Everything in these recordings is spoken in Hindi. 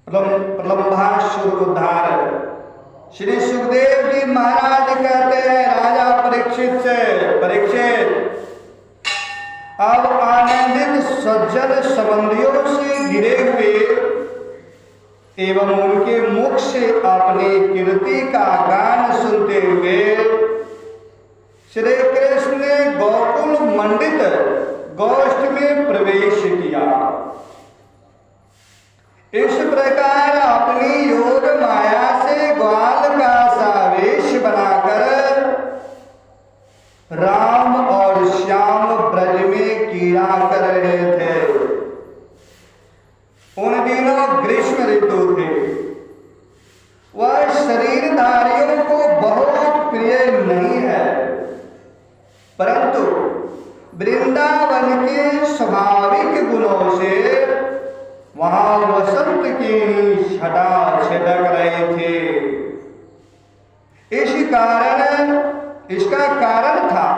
प्रलंबासुरोद्धार। श्री सुखदेव जी महाराज कहते हैं राजा परीक्षित से, परीक्षित अब आनंदित सज्जन संबंधियों से घिरे हुए एवं उनके मुख से अपनी कीर्ति का गान सुनते हुए श्री कृष्ण ने गोकुल मंडित गोष्ठ में प्रवेश किया। इस प्रकार अपनी योग माया से ग्वाल का सावेश बनाकर राम और श्याम ब्रज में कीड़ा कर रहे थे। उन दिनों ग्रीष्म ऋतु थे। वह शरीरधारियों को बहुत प्रिय नहीं है, परंतु वृंदावन के स्वाभाविक गुणों से वहां वसंत की छटा छिटक रहे थे। इसका कारण था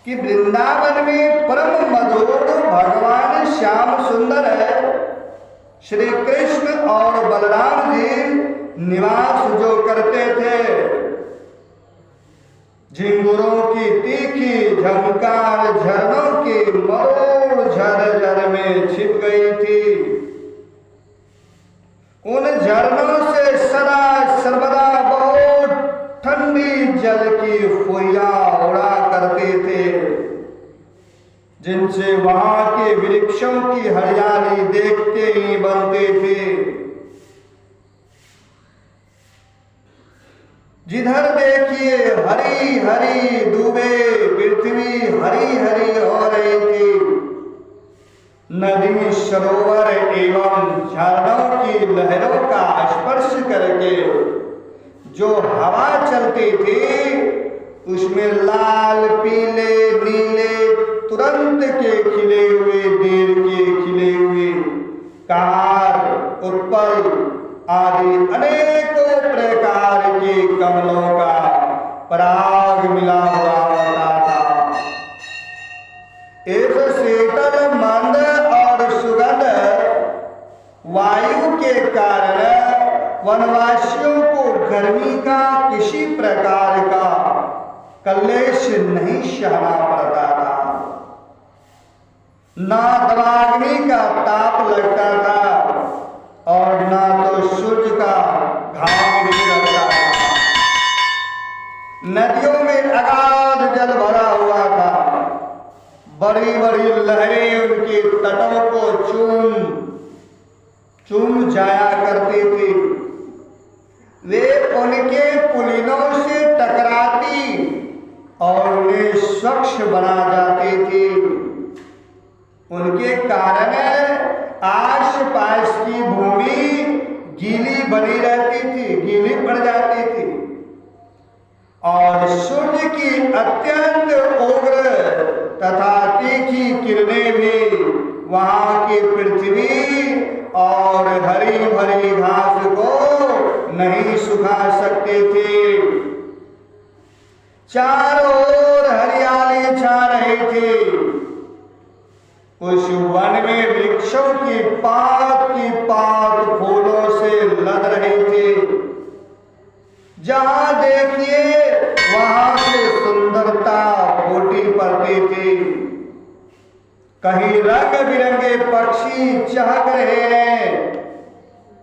कि वृंदावन में परम मधुर भगवान श्याम सुंदर श्री कृष्ण और बलराम जी निवास जो करते थे। झिंगुरों की तीखी झंकार झरनों के मरोड़ झरझर में छिप गई थी। उन झरनों से सदा सर्वदा बहुत ठंडी जल की फुइया उड़ा करते थे, जिनसे वहां के वृक्षों की हरियाली देखते ही बनते थे। जिधर देखिए हरी हरी दूबे, पृथ्वी हरी हरी हो रही थी। नदी सरोवर एवं झरनों की लहरों का स्पर्श करके जो हवा चलती थी, उसमें लाल पीले नीले तुरंत के खिले हुए, देर के खिले हुए कार, उत्पल आदि अनेकों प्रकार के कमलों का पराग मिला हुआ होता था। इस शीतल मंद और सुगंध वायु के कारण वनवासियों को गर्मी का किसी प्रकार का कलेश नहीं सहना पड़ता था। ना दवाग्नि का ताप लगता था और ना तो सूर्य का घाम भी लगता था। नदियों में अगाध जल भरा हुआ था। बड़ी बड़ी लहरें उनके तटों को चूम जाया करती थी। वे उनके पुलिनों से टकराती और उन्हें स्वच्छ बना जाती थी। उनके कारण आस पास की भूमि गीली बनी रहती थी, गीली पड़ जाती थी और सूर्य की अत्यंत उग्र तथा तीखी किरणें भी वहां की पृथ्वी और हरी भरी घास को नहीं सुखा सकते थे। चारों ओर हरियाली छा रही थी। उस वन में वृक्षों की पात फूलों से लद रही थी। जहां देखिए वहां से सुंदरता फूटी पड़ती थी। कहीं रंग बिरंगे पक्षी चहक रहे हैं,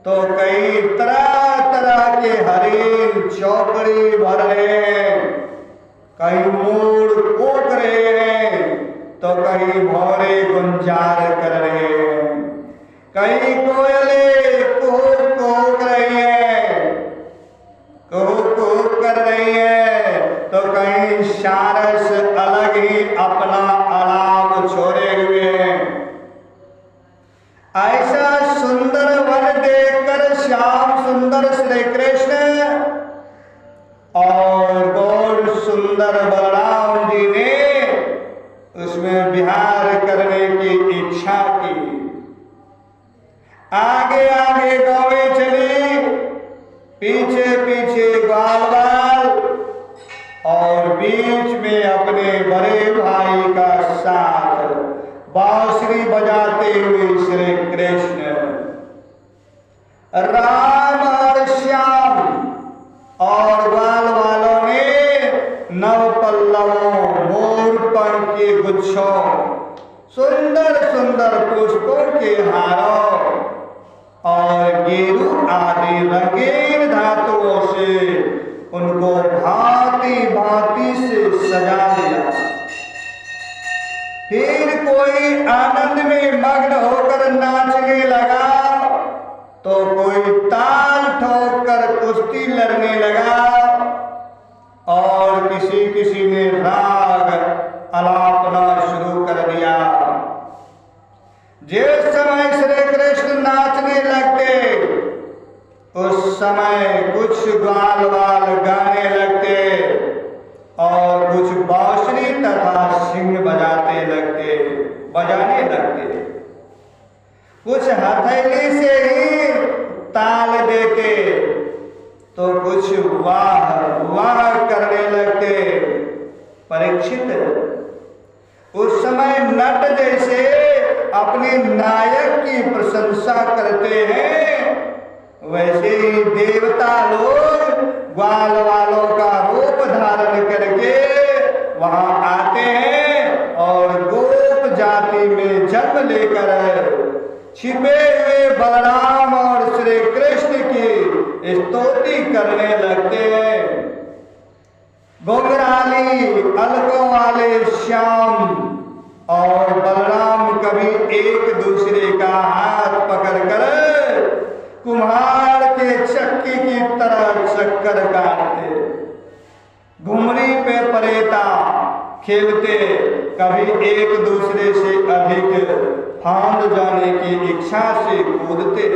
तो कई तरह तरह के हरिण चौकड़ी भर रहे हैं। कहीं मोर कूक रहे हैं, तो कहीं भौरे गुंजार कर रहे हैं। कहीं कोयले कूक कूक रही है, कूक कूक कर रही है, तो कहीं सारस अलग ही अपना आलाप छोड़े हुए हैं। ऐसा सुंदर वन देखकर श्याम सुंदर श्री कृष्ण और गौर सुंदर बलराम जी ने उसमें विहार करने की इच्छा की। आगे आगे गौएं चली, पीछे पीछे ग्वाल बाल और बीच में अपने बड़े भाई का साथ बांसुरी बजाते हुए श्री कृष्ण। राम और श्याम और ग्वाल वालों ने नव पल्लवों, मोर पंख के गुच्छों, सुंदर सुंदर पुष्पों के हारों और गेरू आदि रंगीन धातुओं से उनको भांति भांति से सजा दिया। फिर कोई आनंद में मग्न होकर नाचने लगा तो कोई ताल ठोक कर कुश्ती लड़ने लगा और किसी किसी ने राग अलापना शुरू कर दिया। जिस समय श्री कृष्ण नाचने लगते उस समय कुछ ग्वाल वाल गाने लगते और कुछ बांसुरी तथा सिंह बजाने लगते। कुछ हथेली से ही ताल देते तो कुछ वाह वाह करने लगते। परीक्षित, उस समय नट जैसे अपने नायक की प्रशंसा करते हैं, वैसे ही देवता लोग ग्वाल वालों का रूप धारण करके वहां आते हैं और गोप जाति में जन्म लेकर छिपे हुए बलराम और श्री कृष्ण की स्तुति करने लगते हैं। घुंघराली अलकों वाले श्याम और बलराम कभी एक दूसरे का हाथ पकड़कर कुम्हार के चक्की की तरह चक्कर काटते, घुमरी पे परेता खेलते, कभी एक दूसरे से अधिक फांद जाने की इच्छा से कूदते,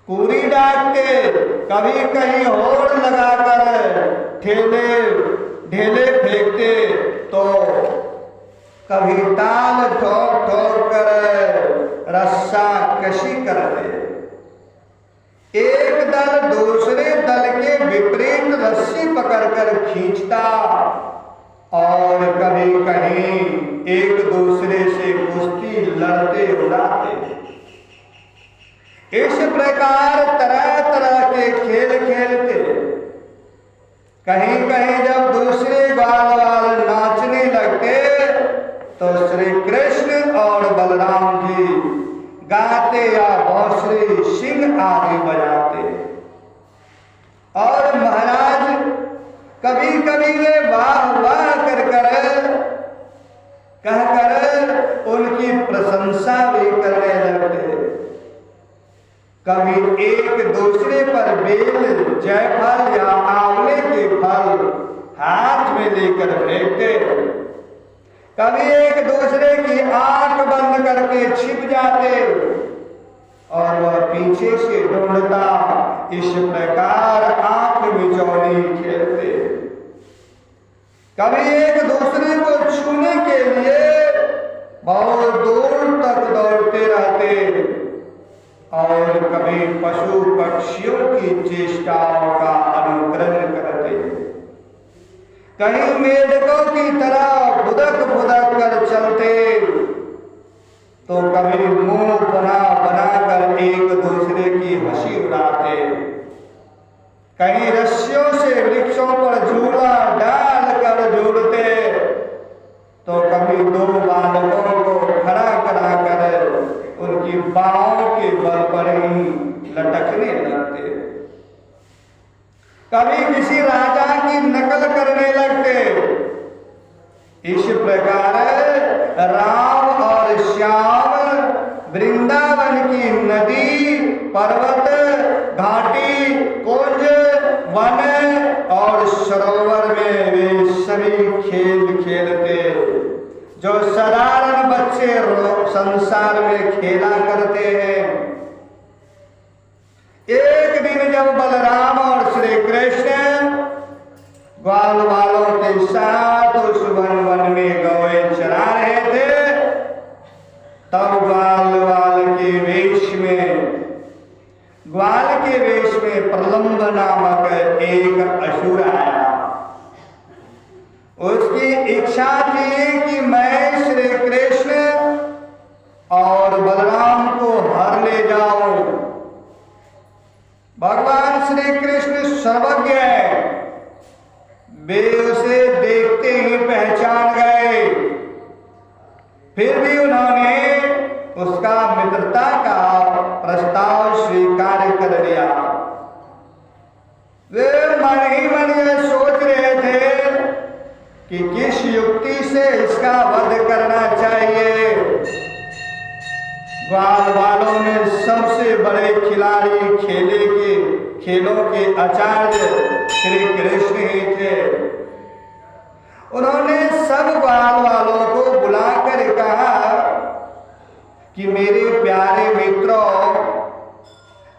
पूरी डांटते, कभी कहीं होड़ लगाकर ढेले फेंकते तो कभी ताल ठोक ठोक कर रस्सा कशी करते। एक दल दूसरे दल के विपरीत रस्सी पकड़कर खींचता और कभी कहीं एक दूसरे से कुश्ती लड़ते उड़ाते। इस प्रकार तरह तरह के खेल खेलते। कहीं कहीं जब दूसरे ग्वाल वाल नाचने लगते तो श्री कृष्ण और बलराम जी गाते या बांसुरी सिंह आदि बजाते और महाराज कभी कभी वे वाह वाह कहकर उनकी प्रशंसा भी करने लगते। कभी एक दूसरे पर बेल, जायफल या आंवले के फल हाथ में लेकर फेंकते, कभी एक दूसरे की आंख बंद करके छिप जाते और वह पीछे से ढूंढता। इस प्रकार आंख मिचौनी खेलते। कभी एक दूसरे को छूने के लिए बहुत दूर तक दौड़ते रहते और कभी पशु पक्षियों की चेष्टाओं का अनुकरण करते। कहीं मेढकों की तरह फुदक फुदक कर चलते तो कभी मुंह बना कर एक दूसरे की हंसी उड़ाते। कहीं रस्सियों से वृक्षों पर झूला डाल कर जोड़ते तो कभी दो बालकों को खड़ा करा कर उनकी बाहों के बल पर ही लटकने लगते। कभी किसी राजा की नकल करने लगते। इस प्रकार राम और श्याम वृंदावन की नदी, पर्वत, घाटी, कुंज, वन और सरोवर में वे सभी खेल खेलते जो साधारण बच्चे संसार में खेला करते हैं। एक दिन जब बलराम और श्री कृष्ण ग्वाल वालों के साथ उस वन में गौएं चरा रहे थे, तब ग्वाल के वेश में प्रलंब नामक एक असुर आया। उसकी इच्छा थी कि मैं श्री कृष्ण और बलराम को हर ले जाऊं भगवान श्री कृष्ण सर्वज्ञ है, वे उसे देखते ही पहचान गए, फिर भी उन्होंने उसका मित्रता का प्रस्ताव स्वीकार कर लिया। वे मन ही मन यह सोच रहे थे कि किस युक्ति से इसका वध करना चाहिए। ग्वाल वालों में सबसे बड़े खिलाड़ी खेलों के आचार्य श्री कृष्ण ही थे। उन्होंने सब ग्वाल वालों को बुलाकर कहा कि मेरे प्यारे मित्रों,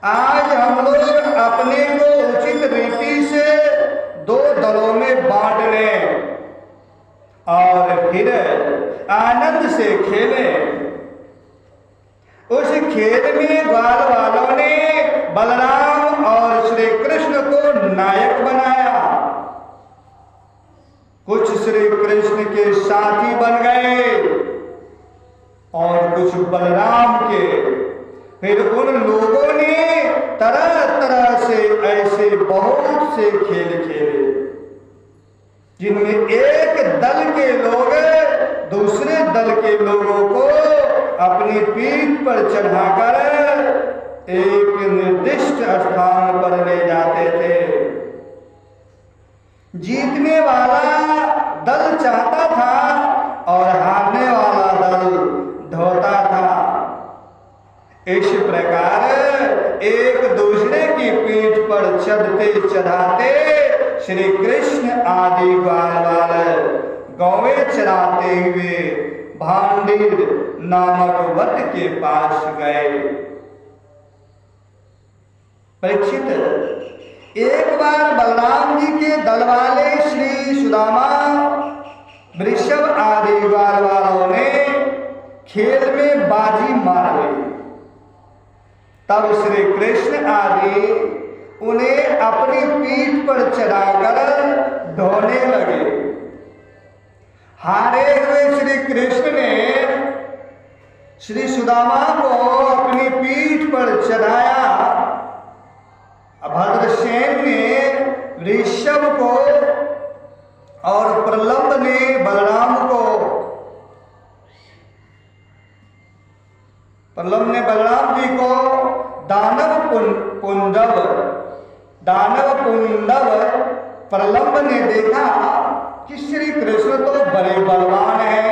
आज हम लोग अपने को उचित रीति से दो दलों में बांट लें और फिर आनंद से खेलें। उस खेल में ग्वाल वालों ने बलराम और श्री कृष्ण को नायक बनाया। कुछ श्री कृष्ण के साथी बन गए और कुछ बलराम के। फिर उन लोगों ने तरह तरह से ऐसे बहुत से खेल खेले, जिनमें एक दल के लोग दूसरे दल के लोगों को अपनी पीठ पर चढ़ाकर एक निर्दिष्ट स्थान पर ले जाते थे। जीतने वाला दल चाहता था और हारने वाला दल धोता था। इस प्रकार एक दूसरे की पीठ पर चढ़ते चढ़ाते श्री कृष्ण आदि ग्वाल वाले गौवें चराते हुए भांडीर नामक वट के पास गए। परीक्षित, एक बार बलराम जी के दल वाले श्री सुदामा, वृषभ आदि ग्वाल वालों ने खेल में बाजी मार ली। तब श्री कृष्ण आदि उन्हें अपनी पीठ पर चढ़ाकर ढोने लगे। हारे हुए श्री कृष्ण ने श्री सुदामा को अपनी पीठ पर चढ़ाया। भद्रसेन ने ऋषभ को और प्रलंब ने बलराम को, प्रलंब ने बलराम जी को दानव पुंडव प्रलंब ने देखा कि श्री कृष्ण तो बड़े बलवान हैं,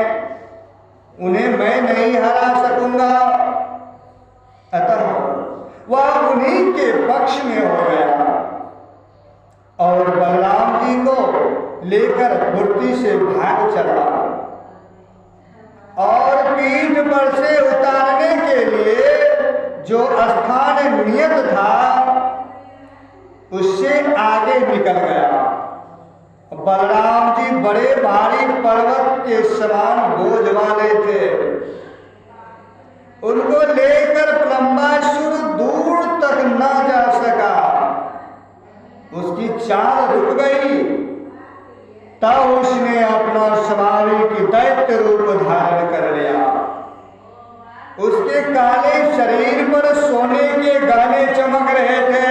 उन्हें मैं नहीं हरा सकूंगा। अतः वह उन्हीं के पक्ष में हो गया और बलराम जी को लेकर फुर्ती से भाग चला और पीठ पर से उतारने के लिए जो स्थान नियत था उससे आगे निकल गया। बलराम जी बड़े भारी पर्वत के समान बोझ वाले थे। उनको लेकर प्रलंबासुर दूर तक न जा सका। उसकी चाल रुक गई। तब उसने अपना स्वाभाविक दैत्य रूप धारण कर लिया। उसके काले शरीर पर सोने के गहने चमक रहे थे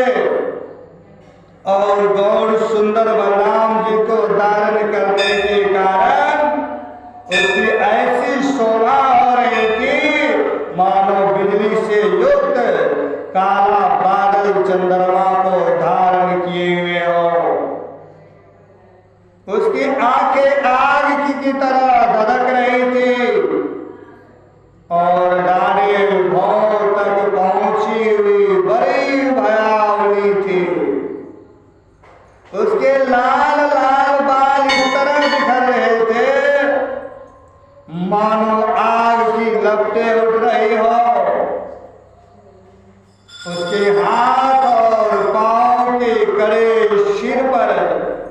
और गौर सुंदर बलराम जी को धारण करने के कारण उसकी ऐसी शोभा हो रही थी मानो बिजली से युक्त काला बादल चंद्रमा को धारण किए हुए हो। उसकी आंखें आग की तरह धधक रही थी और डाढ़े भौं तक पहुंची हुई बड़ी भयावनी थी। उसके लाल लाल बाल इस तरह बिखर रहे थे मानो आग की लपटें उठ रही हो। उसके हाथ और पांव के कड़े, सिर पर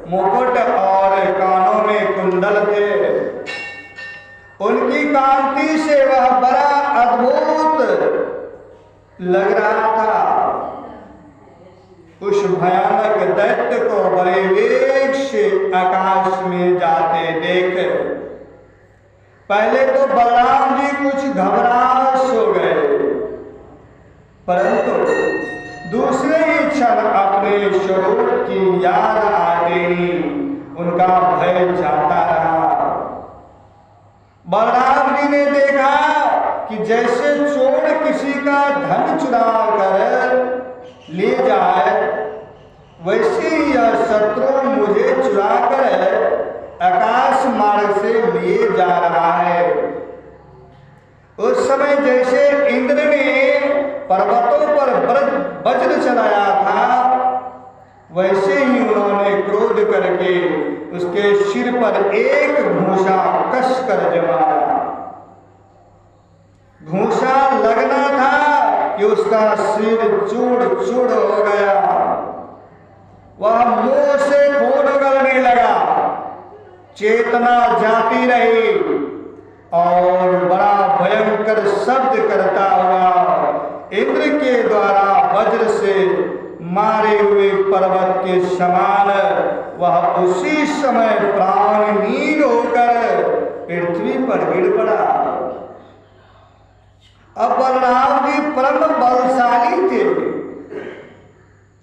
मुकुट और कानों में कुंडल थे। उनकी कांति से वह बड़ा अद्भुत लग रहा था। उस भयानक दैत्य को बड़े वेग से आकाश में जाते देख पहले तो बलराम जी कुछ घबराहट हो गए, परंतु दूसरे ही क्षण अपने स्वरूप की याद आ गई, उनका भय जाता रहा। बलराम जी ने देखा कि जैसे चोर किसी का धन चुरा कर ले जाए, वैसे ही यह शत्रु मुझे चुरा कर आकाश मार्ग से लिए जा रहा है। उस समय जैसे इंद्र ने पर्वतों पर वज्र चलाया था, वैसे ही उन्होंने क्रोध करके उसके सिर पर एक घूंसा कस कर जमाया। घूंसा लगना था कि उसका सिर चूड़ चूड़ हो गया। वह मुंह से खून उगलने लगा, चेतना जाती रही और बड़ा भयंकर शब्द करता हुआ इंद्र के द्वारा वज्र से मारे हुए पर्वत के समान वह उसी समय प्राणहीन होकर पृथ्वी पर गिर पड़ा। अब बलराम जी परम बलशाली थे।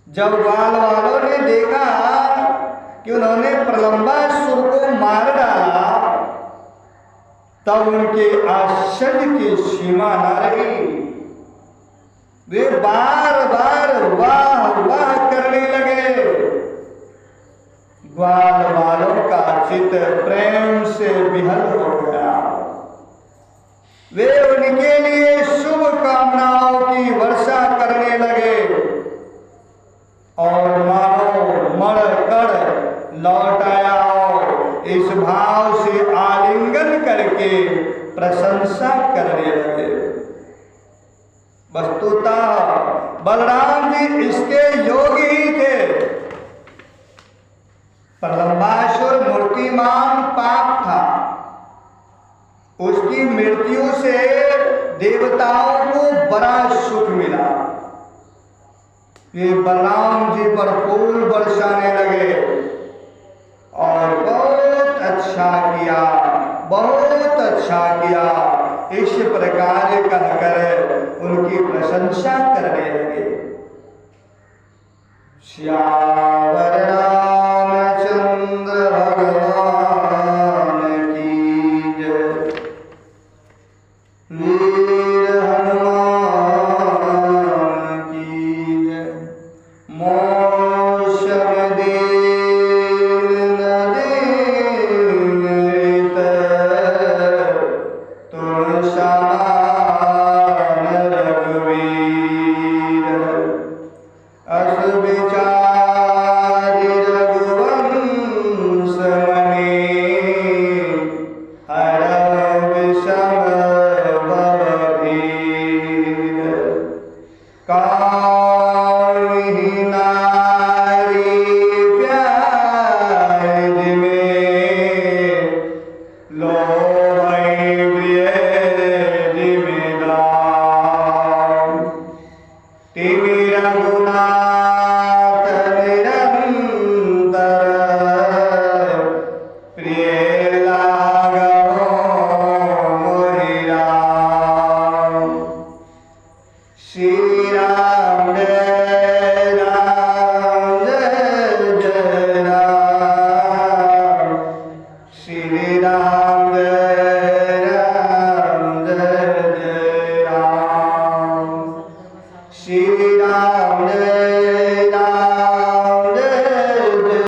जब ग्वाल वालों ने देखा कि उन्होंने प्रलंबासुर को मार डाला, तब उनके आश्चर्य की सीमा न रही। वे बार बार वाह वाह करने लगे। ग्वाल वालों का चित्त प्रेम से विहल हो गया। वे उनके लिए शुभ कामनाओं की वर्षा करने लगे और मानो मर कर लौट आया हो, इस भाव से आलिंगन करके प्रशंसा करने लगे। वस्तुतः बलराम जी इसके योग्य ही थे। प्रलंबासुर मूर्तिमान पाप था। उसकी मृत्यु से देवताओं को बड़ा सुख मिला। वे बलराम जी पर फूल बरसाने लगे और बहुत अच्छा किया, बहुत अच्छा किया, इस प्रकार कहकर उनकी प्रशंसा करने लगे। श्यावर रामचंद्र भगवान की जय, वीर हनुमान की जय। मौसम दीन दीनित तुम समान रघुवीर, अस विचारि रघुवंश मणि, हरौ विषम भवभीर। कामिहि नारी प्यारि में, लोभै प्रिय दाम। तिमि रघुनाथ निरंतर, प्रिय लागो मोहि राम। श्री राम जय राम जय जय राम, श्री राम जय राम जय जय राम, श्री राम जय